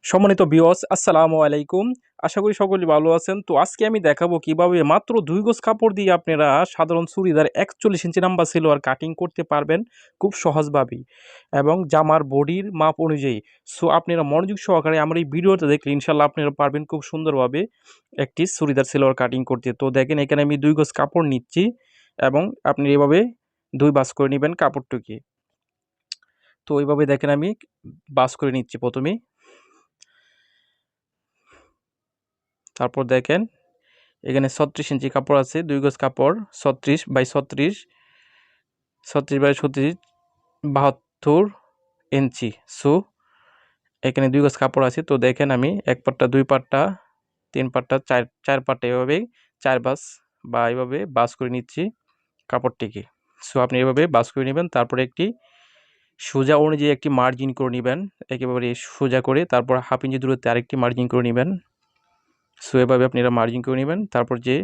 সম্মানিত ভিউয়ার্স আসসালামু আলাইকুম। আশা করি সকলে ভালো আছেন। তো আজকে আমি দেখাবো কিভাবে মাত্র ২ গজ কাপড় দিয়ে আপনারা সাধারণ চুড়িদার ৪১ ইঞ্চি নাম্বার সেলোয়ার কাটিং করতে পারবেন খুব সহজভাবেই এবং জামার বডির মাপ অনুযায়ী। সো আপনারা মনোযোগ সহকারে আমার এই ভিডিওটা দেখলে ইনশাআল্লাহ আপনারা পারবেন খুব সুন্দরভাবে একটি চুড়িদার সেলোয়ার কাটিং করতে। তো দেখেন এখানে আমি ২ গজ কাপড় নিচ্ছি এবং আপনি এভাবে ২ ভাঁজ করে নিবেন কাপড়টিকে। তো এইভাবে দেখেন আমি ভাঁজ করে নিচ্ছি প্রথমেই। তারপর দেখেন এখানে ৩৬ ইঞ্চি কাপড় আছে, ২ গজ কাপড় ৩৬ বাই ৩৬, ৩৬ বাই ৩৬ ৭২ ইঞ্চি। সো এখানে ২ গজ কাপড় আছে। তো দেখেন আমি ১ পাট্টা, ২ পাট্টা, ৩ পাট্টা, ৪ পাট্টা এভাবেই ৪ ভাঁজ বা এভাবে ভাঁজ করে নিচ্ছি কাপড়টিকে। সো আপনি এভাবে ভাঁজ করে নেবেন। তারপরে একটি সোজা অনুযায়ী একটি মার্জিন করে নিবেন। একেবারে সোজা করে তারপর ১/২ ইঞ্চি দূরত্বে আরেকটি মার্জিন করে নিবেন। সো এভাবে আপনারা মার্জিন করে নেবেন। তারপর যে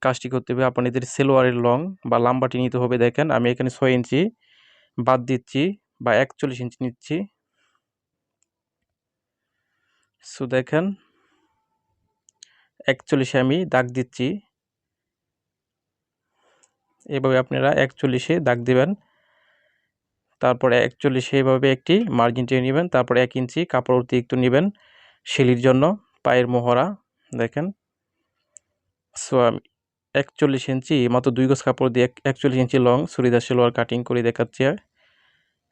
কাজটি করতে হবে আপনাদের সেলোয়ারের লং বা লাম্বাটি নিতে হবে। দেখেন আমি এখানে ৬ ইঞ্চি বাদ দিচ্ছি বা ৪১ ইঞ্চি নিচ্ছি। সো দেখেন ৪১ আমি দাগ দিচ্ছি। এভাবে আপনারা ৪১ দাগ দিবেন। তারপরে ৪১ এভাবে একটি মার্জিন টেনে নেবেন। তারপরে ১ ইঞ্চি কাপড় অতিরিক্ত নেবেন সেলির জন্য, পায়ের মোহরা। দেখেন সো আমি ৪১ ইঞ্চি মাত্র ২ গজ কাপড় দিয়ে ৪১ ইঞ্চি লং চুড়িদার সেলোয়ার কাটিং করে দেখাচ্ছি।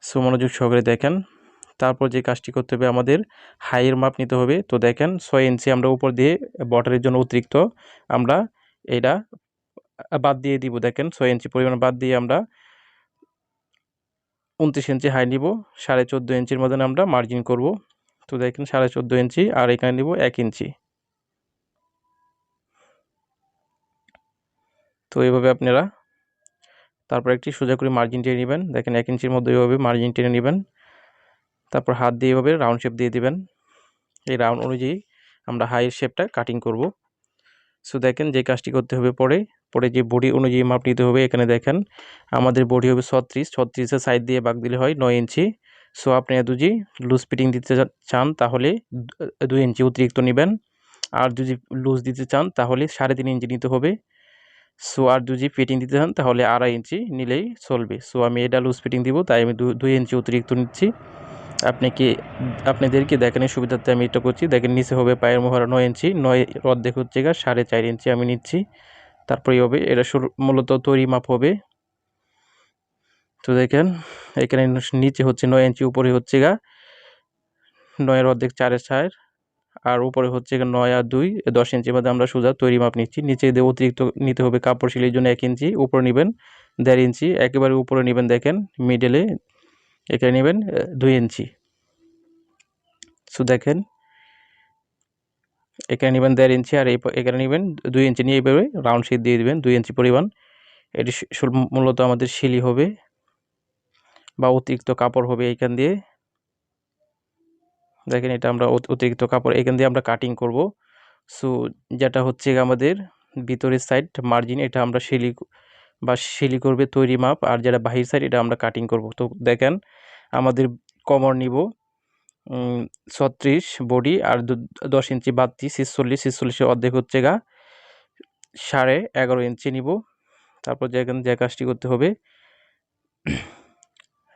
সো মনোযোগ সহকারে দেখেন। তারপর যে কাজটি করতে হবে আমাদের হাইয়ের মাপ নিতে হবে। তো দেখেন ৬ ইঞ্চি আমরা উপর দিয়ে বর্ডারের জন্য অতিরিক্ত আমরা এটা বাদ দিয়ে দিব। দেখেন ৬ ইঞ্চি পরিমাণ বাদ দিয়ে আমরা ২৯ ইঞ্চি হাই নিব। ১৪.৫ ইঞ্চির মতন আমরা মার্জিন করব। তো দেখেন ১৪.৫ ইঞ্চি আর এখানে নিব ১ ইঞ্চি। তো এইভাবে আপনারা তারপর একটি সোজা করে মার্জিন টেনে নেবেন। দেখেন ১ ইঞ্চির মধ্যে এইভাবে মার্জিন টেনে নেবেন। তারপর হাত দিয়ে এভাবে রাউন্ড শেপ দিয়ে দিবেন। এই রাউন্ড অনুযায়ী আমরা হাইয়ের শেপটা কাটিং করব। সো দেখেন যে কাজটি করতে হবে পরে যে বডি অনুযায়ী মাপ নিতে হবে। এখানে দেখেন আমাদের বডি হবে ৩৬, ৩৬-এর সাইড দিয়ে ভাগ দিলে হয় ৯ ইঞ্চি। সো আপনি যদি লুজ ফিটিং দিতে চান তাহলে ২ ইঞ্চি অতিরিক্ত নেবেন। আর যদি লুজ দিতে চান তাহলে ৩.৫ ইঞ্চি নিতে হবে। সো আর যদি ফিটিং দিতে চান তাহলে ২.৫ ইঞ্চি নিলেই চলবে। সো আমি এটা লুজ ফিটিং দিব তাই আমি ২ ইঞ্চি অতিরিক্ত নিচ্ছি। আপনাদেরকে দেখানোর সুবিধার্থে আমি এটা করছি। দেখেন নিচে হবে পায়ের মোহরা ৯ ইঞ্চি, ৯ অর্ধেক হচ্ছে ৪.৫ ইঞ্চি আমি নিচ্ছি। তারপরে হবে এটা মূলত তৈরি মাপ হবে। তো দেখেন এখানে নিচে হচ্ছে ৯ ইঞ্চি, উপরে হচ্ছে ৯-এর অর্ধেক ৪.৫ আর উপরে হচ্ছে ৯ আর ২ ১০ ইঞ্চির মধ্যে আমরা সোজা তৈরি মাপ নিচ্ছি। নিচে দিয়ে অতিরিক্ত নিতে হবে কাপড় সেলাইয়ের জন্য ১ ইঞ্চি, উপরে নেবেন ১.৫ ইঞ্চি, একেবারে উপরে নেবেন দেখেন মিডলে এখানে নেবেন ২ ইঞ্চি। সো দেখেন এখানে নেবেন ১.৫ ইঞ্চি আর এখানে নেবেন ২ ইঞ্চি নিয়ে এইভাবে রাউন্ড শেপ দিয়ে দিবেন ২ ইঞ্চি পরিমাণ। এটি মূলত আমাদের শিলি হবে বা অতিরিক্ত কাপড় হবে এইখান দিয়ে। দেখেন এটা আমরা অতিরিক্ত কাপড় এখান দিয়ে আমরা কাটিং করব। সো যেটা হচ্ছে আমাদের ভিতরের সাইড মার্জিন এটা আমরা শিলি করবে তৈরি মাপ, আর যেটা বাহির সাইড এটা আমরা কাটিং করব। তো দেখেন আমাদের কমর নিব ৩৬ বডি আর ১০ ইঞ্চি বাড়তি ৪৬-৪৬-এর অর্ধেক হচ্ছে ১১.৫ ইঞ্চি নিব। তারপর যে কাজটি করতে হবে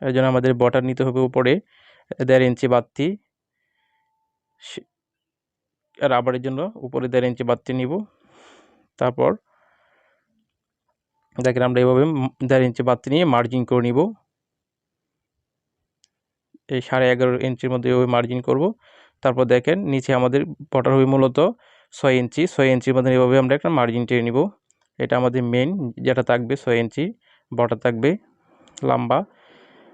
এর জন্য আমাদের বর্ডার নিতে হবে উপরে ১.৫ ইঞ্চি বাড়তি, রাবারের জন্য উপরে ১.৫ ইঞ্চি বাড়তি নিব। তারপর দেখেন আমরা এভাবে ১.৫ ইঞ্চি বাড়তি নিয়ে মার্জিন করে নিব। এই ১১.৫ ইঞ্চির মধ্যে এভাবে মার্জিন করব। তারপর দেখেন নিচে আমাদের বর্ডার হবে মূলত ৬ ইঞ্চি, ৬ ইঞ্চির মধ্যে এভাবে আমরা একটা মার্জিন টেনে নিব। এটা আমাদের মেইন যেটা থাকবে ৬ ইঞ্চি বর্ডার থাকবে লম্বা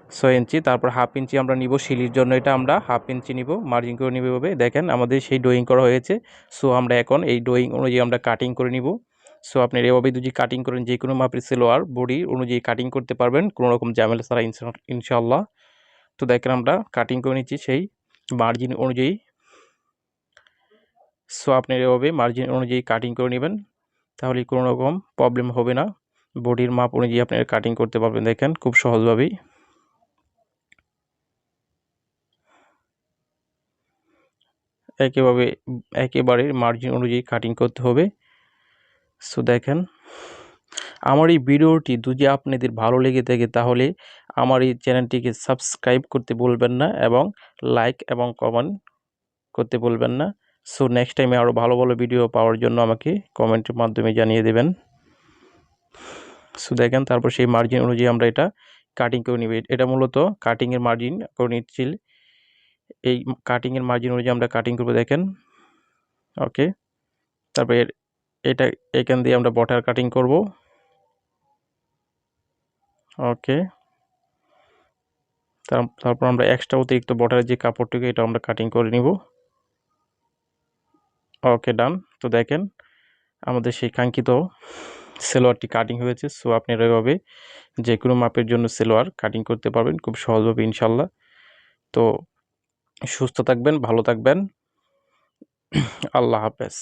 ৬ ইঞ্চি। তারপর ১/২ ইঞ্চি আমরা নিব শিলির জন্য, এটা আমরা ১/২ ইঞ্চি নিব মার্জিন করে নিব এভাবে। দেখেন আমাদের সেই ড্রয়িং করা হয়েছে। সো আমরা এখন এই ড্রয়িং অনুযায়ী আমরা কাটিং করে নিব। সো আপনারা এভাবে যদি কাটিং করেন যে কোনো মাপের সেলোয়ার বডি অনুযায়ী কাটিং করতে পারবেন কোনো রকম ঝামেলা ছাড়া ইনশাআল্লাহ। তো দেখেন আমরা কাটিং করে নিচ্ছি সেই মার্জিন অনুযায়ী। সো আপনারা এভাবে মার্জিন অনুযায়ী কাটিং করে নেবেন তাহলে কোনো রকম প্রবলেম হবে না। বডির মাপ অনুযায়ী আপনারা কাটিং করতে পারবেন দেখেন খুব সহজভাবেই। একেবারে মার্জিন অনুযায়ী কাটিং করতে হবে। সো দেখেন, আমার এই ভিডিওটি যদি আপনাদের ভালো লেগে থাকে তাহলে আমার এই চ্যানেলটিকে সাবস্ক্রাইব করতে ভুলবেন না এবং লাইক এবং কমেন্ট করতে ভুলবেন না। সো নেক্সট টাইমে আরও ভালো ভালো ভিডিও পাওয়ার জন্য আমাকে কমেন্টের মাধ্যমে জানিয়ে দেবেন। সো দেখেন, তারপর সেই মার্জিন অনুযায়ী আমরা এটা কাটিং করে নিব। এটা মূলত কাটিংয়ের মার্জিন করে নিচ্ছি। এই কাটিংয়ের মার্জিন অনুযায়ী আমরা কাটিং করবো। দেখেন, ওকে। তারপর এটা এখান দিয়ে আমরা বর্ডার কাটিং করব। ওকে, তারপর আমরা এক্সট্রা অতিরিক্ত বর্ডারের যে কাপড়টিকে এটা আমরা কাটিং করে নিব। ওকে, ডান। তো দেখেন, আমাদের সেই কাঙ্ক্ষিত সেলোয়ারটি কাটিং হয়েছে। সো আপনারা এভাবে যে কোনো মাপের জন্য সেলোয়ার কাটিং করতে পারবেন খুব সহজভাবে ইনশাল্লাহ। তো সুস্থ থাকবেন, ভালো থাকবেন। আল্লাহ হাফেজ।